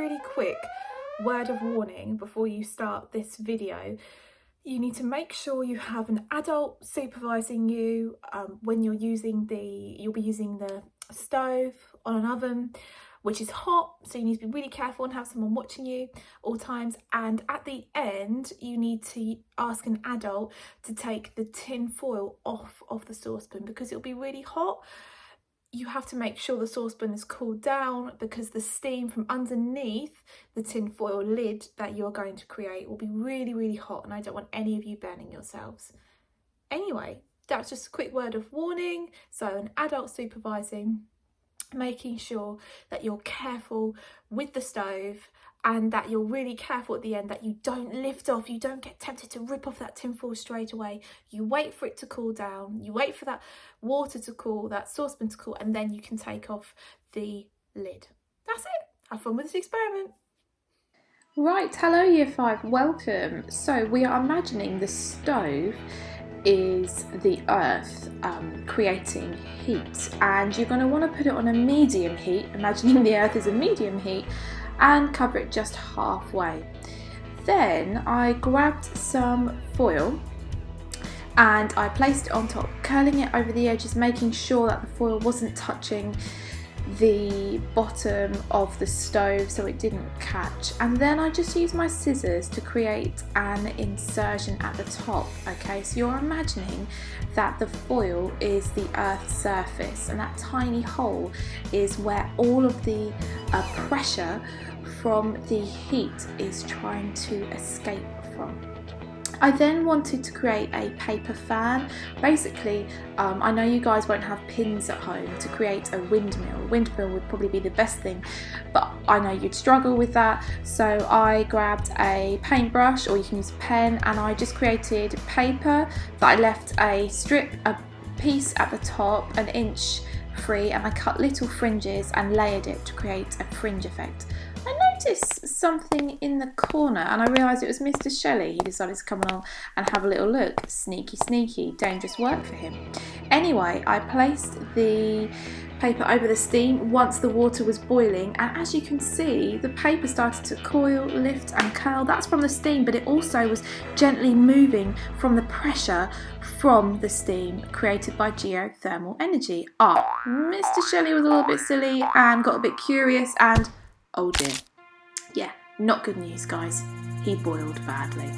really quick word of warning before you start this video. You need to make sure you have an adult supervising you when you'll be using the stove on an oven which is hot, so you need to be really careful and have someone watching you all times. And at the end, you need to ask an adult to take the tin foil off of the saucepan because it'll be really hot. You have to make sure the saucepan is cooled down because the steam from underneath the tin foil lid that you're going to create will be really, really hot, and I don't want any of you burning yourselves. Anyway, that's just a quick word of warning. So an adult supervising, making sure that you're careful with the stove and that you're really careful at the end that you don't lift off, you don't get tempted to rip off that tin foil straight away. You wait for it to cool down, you wait for that water to cool, that saucepan to cool, and then you can take off the lid. That's it. Have fun with this experiment. Right, hello Year 5, welcome. So we are imagining the stove is the earth creating heat, and you're going to want to put it on a medium heat, imagining the earth is a medium heat, and cover it just halfway. Then I grabbed some foil and I placed it on top, curling it over the edges, making sure that the foil wasn't touching the bottom of the stove so it didn't catch. And then I just used my scissors to create an insertion at the top. Okay, so you're imagining that the foil is the earth's surface and that tiny hole is where all of the pressure from the heat is trying to escape from. I then wanted to create a paper fan. Basically, I know you guys won't have pins at home to create a windmill. A windmill would probably be the best thing, but I know you'd struggle with that. So I grabbed a paintbrush, or you can use a pen, and I just created paper that I left a piece at the top, 1 inch free, and I cut little fringes and layered it to create a fringe effect. I noticed something in the corner and I realised it was Mr. Shelley. He decided to come along and have a little look. Sneaky, sneaky, dangerous work for him. Anyway, I placed the paper over the steam once the water was boiling, and as you can see, the paper started to coil, lift and curl. That's from the steam, but it also was gently moving from the pressure from the steam created by geothermal energy. Mr. Shelley was a little bit silly and got a bit curious, and oh dear. Yeah, not good news, guys. He boiled badly.